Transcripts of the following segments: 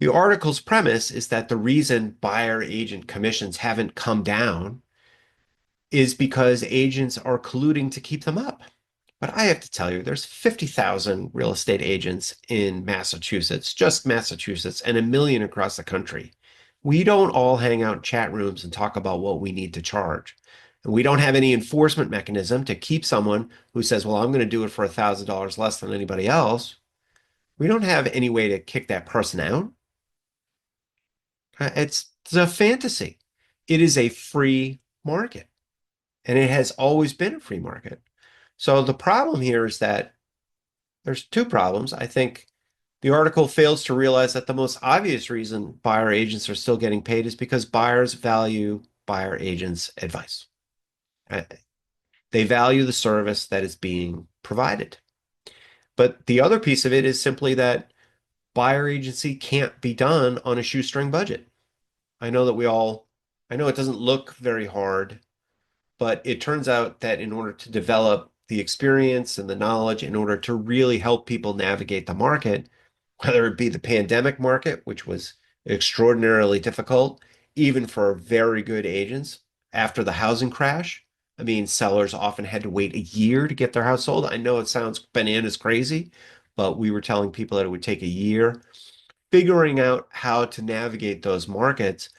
The article's premise is that the reason buyer agent commissions haven't come down is because agents are colluding to keep them up. But I have to tell you, there's 50,000 real estate agents in Massachusetts, just Massachusetts, and a million across the country. We don't all hang out in chat rooms and talk about what we need to charge. And we don't have any enforcement mechanism to keep someone who says, well, I'm going to do it for $1,000 less than anybody else. We don't have any way to kick that person out. It's a fantasy. It is a free market, and it has always been a free market. So the problem here is that there's two problems. I think the article fails to realize that the most obvious reason buyer agents are still getting paid is because buyers value buyer agents' advice. Uh, They value the service that is being provided. But the other piece of it is simply that buyer agency can't be done on a shoestring budget. I know that I know it doesn't look very hard, but it turns out that in order to develop the experience and the knowledge, in order to really help people navigate the market, whether it be the pandemic market, which was extraordinarily difficult, even for very good agents after the housing crash. I mean, sellers often had to wait a year to get their house sold. I know it sounds bananas crazy, but we were telling people that it would take a year. Figuring out how to navigate those markets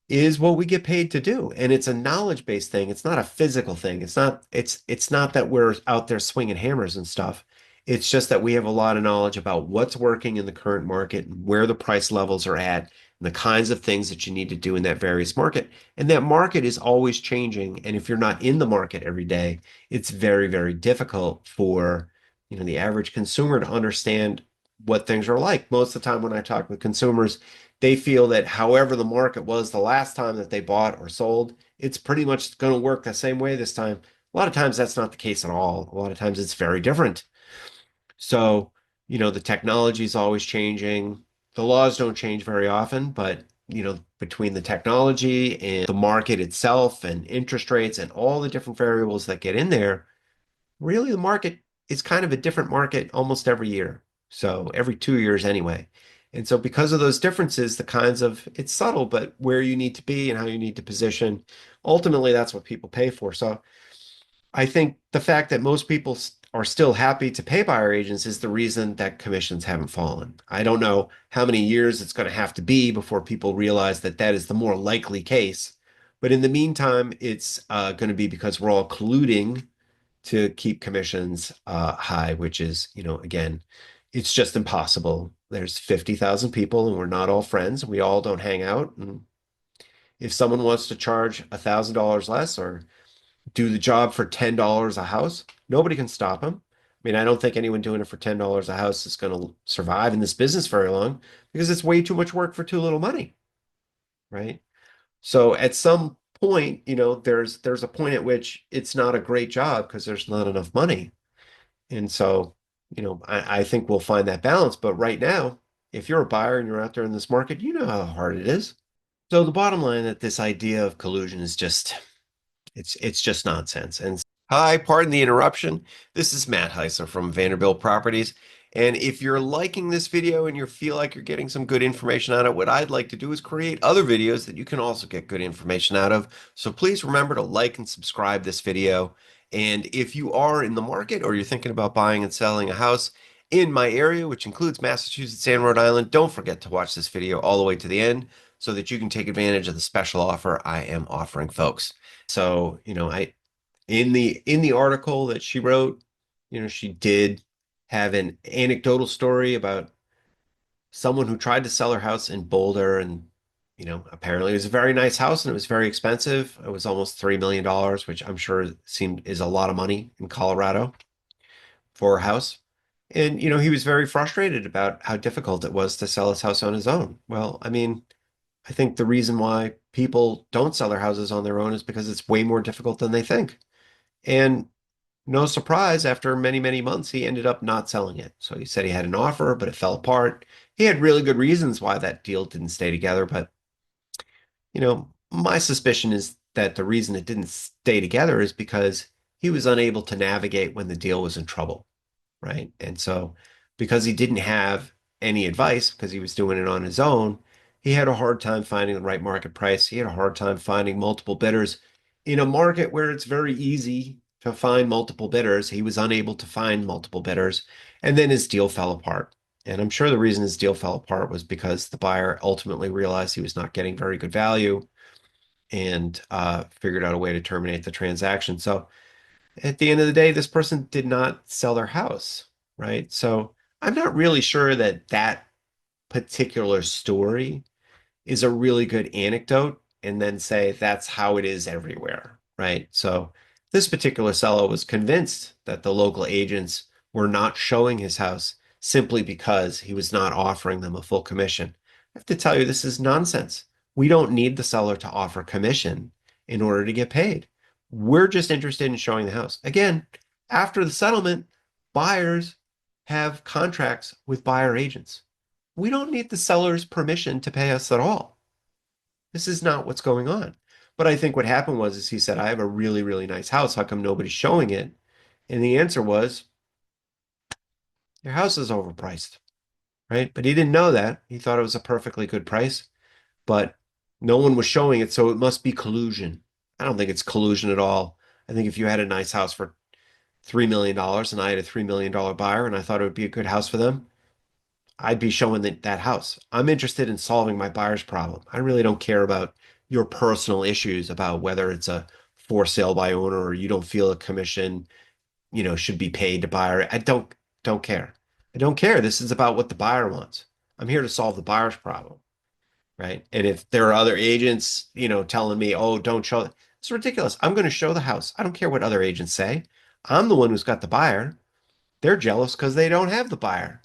is what we get paid to do. And it's a knowledge-based thing. It's not a physical thing. It's not that we're out there swinging hammers and stuff. It's just that we have a lot of knowledge about what's working in the current market and where the price levels are at and the kinds of things that you need to do in that various market. And that market is always changing. And if you're not in the market every day, it's very, very difficult for, the average consumer to understand what things are like. Most of the time when I talk with consumers, they feel that however the market was the last time that they bought or sold, it's pretty much going to work the same way this time. A lot of times that's not the case at all. A lot of times it's very different. So, the technology is always changing. The laws don't change very often, but between the technology and the market itself and interest rates and all the different variables that get in there, really the market is kind of a different market almost every year. So every 2 years anyway. And so because of those differences, it's subtle, but where you need to be and how you need to position, ultimately that's what people pay for. So I think the fact that most people are still happy to pay buyer agents is the reason that commissions haven't fallen. I don't know how many years it's going to have to be before people realize that that is the more likely case. But in the meantime, it's going to be because we're all colluding to keep commissions high, which is, again, it's just impossible. There's 50,000 people and we're not all friends. We all don't hang out. And if someone wants to charge $1,000 less or do the job for $10 a house, nobody can stop them. I mean, I don't think anyone doing it for $10 a house is going to survive in this business very long because it's way too much work for too little money, right? So at some point, there's a point at which it's not a great job because there's not enough money. And so, I think we'll find that balance. But right now, if you're a buyer and you're out there in this market, you know how hard it is. So the bottom line that this idea of collusion is it's just nonsense. And hi, pardon the interruption. This is Matt Heiser from Vanderbilt Properties. And if you're liking this video and you feel like you're getting some good information out of it, what I'd like to do is create other videos that you can also get good information out of. So please remember to like and subscribe this video. And if you are in the market or you're thinking about buying and selling a house in my area, which includes Massachusetts and Rhode Island, don't forget to watch this video all the way to the end so that you can take advantage of the special offer I am offering folks. So, I in the article that she wrote, she did have an anecdotal story about someone who tried to sell her house in Boulder and apparently it was a very nice house and it was very expensive. It was almost $3 million, which I'm sure seemed is a lot of money in Colorado for a house. And he was very frustrated about how difficult it was to sell his house on his own. Well, I mean, I think the reason why people don't sell their houses on their own is because it's way more difficult than they think. And no surprise, after many, many months, he ended up not selling it. So he said he had an offer, but it fell apart. He had really good reasons why that deal didn't stay together. But, my suspicion is that the reason it didn't stay together is because he was unable to navigate when the deal was in trouble, right? And so because he didn't have any advice because he was doing it on his own. He had a hard time finding the right market price. He had a hard time finding multiple bidders in a market where it's very easy to find multiple bidders. He was unable to find multiple bidders, and then his deal fell apart. And I'm sure the reason his deal fell apart was because the buyer ultimately realized he was not getting very good value and figured out a way to terminate the transaction. So at the end of the day, this person did not sell their house, right? So I'm not really sure that that particular story is a really good anecdote and then say that's how it is everywhere, right? So this particular seller was convinced that the local agents were not showing his house simply because he was not offering them a full commission. I have to tell you, this is nonsense. We don't need the seller to offer commission in order to get paid. We're just interested in showing the house. Again, after the settlement, buyers have contracts with buyer agents. We don't need the seller's permission to pay us at all. This is not what's going on. But I think what happened was is he said, I have a really, really nice house. How come nobody's showing it? And the answer was, your house is overpriced, right? But he didn't know that. He thought it was a perfectly good price, but no one was showing it, so it must be collusion. I don't think it's collusion at all. I think if you had a nice house for $3 million and I had a $3 million buyer and I thought it would be a good house for them, I'd be showing that house. I'm interested in solving my buyer's problem. I really don't care about your personal issues about whether it's a for sale by owner or you don't feel a commission, should be paid to buyer. I don't care. I don't care. This is about what the buyer wants. I'm here to solve the buyer's problem, right? And if there are other agents, telling me, "Oh, don't show," it's ridiculous. I'm going to show the house. I don't care what other agents say. I'm the one who's got the buyer. They're jealous because they don't have the buyer.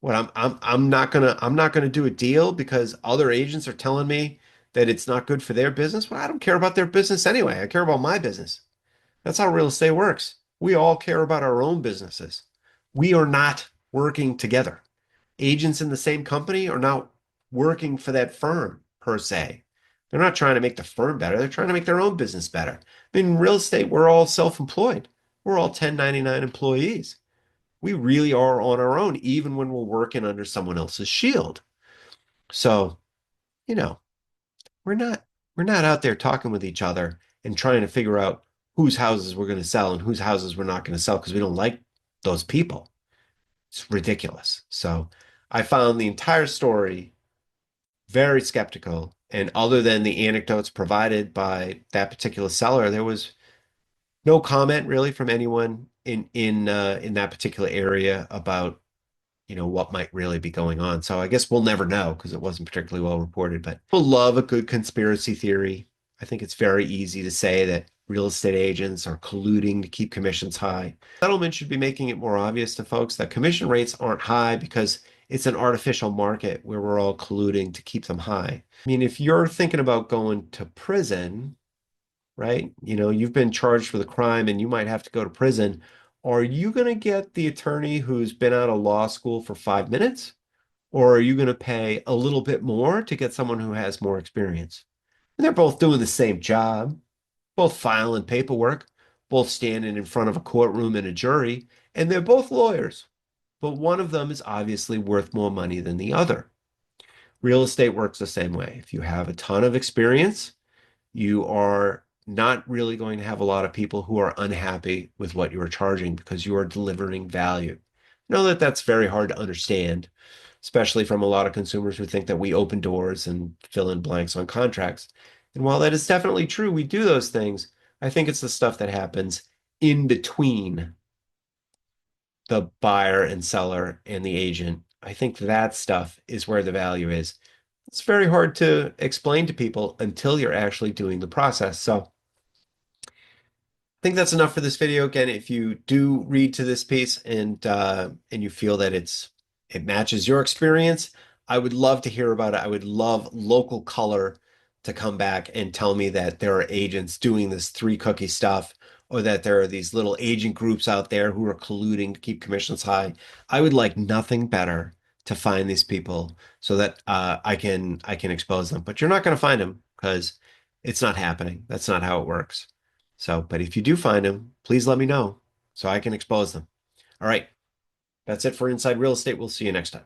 What I'm not gonna do a deal because other agents are telling me that it's not good for their business. Well, I don't care about their business anyway. I care about my business. That's how real estate works. We all care about our own businesses. We are not working together. Agents in the same company are not working for that firm per se. They're not trying to make the firm better. They're trying to make their own business better. I mean, in real estate, we're all self-employed. We're all 1099 employees. We really are on our own, even when we're working under someone else's shield. So, you know, we're not we're not out there talking with each other and trying to figure out whose houses we're going to sell and whose houses we're not going to sell because we don't like those people. It's ridiculous. So I found the entire story very skeptical. And other than the anecdotes provided by that particular seller, there was no comment really from anyone in that particular area about what might really be going on. So I guess we'll never know because it wasn't particularly well reported, but people love a good conspiracy theory. I think it's very easy to say that real estate agents are colluding to keep commissions high. Settlement should be making it more obvious to folks that commission rates aren't high because it's an artificial market where we're all colluding to keep them high. I mean, if you're thinking about going to prison, right? You've been charged for the crime and you might have to go to prison. Are you going to get the attorney who's been out of law school for 5 minutes? Or are you going to pay a little bit more to get someone who has more experience? And they're both doing the same job, both filing paperwork, both standing in front of a courtroom and a jury, and they're both lawyers. But one of them is obviously worth more money than the other. Real estate works the same way. If you have a ton of experience, you are not really going to have a lot of people who are unhappy with what you are charging because you are delivering value. I know that that's very hard to understand, especially from a lot of consumers who think that we open doors and fill in blanks on contracts. And while that is definitely true, we do those things. I think it's the stuff that happens in between the buyer and seller and the agent. I think that stuff is where the value is. It's very hard to explain to people until you're actually doing the process. So I think that's enough for this video. Again, if you do read to this piece and you feel that it matches your experience, I would love to hear about it. I would love local color to come back and tell me that there are agents doing this three cookie stuff or that there are these little agent groups out there who are colluding to keep commissions high. I would like nothing better to find these people so that I can expose them. But you're not going to find them because it's not happening. That's not how it works. So, but if you do find them, please let me know so I can expose them. All right. That's it for Inside Real Estate. We'll see you next time.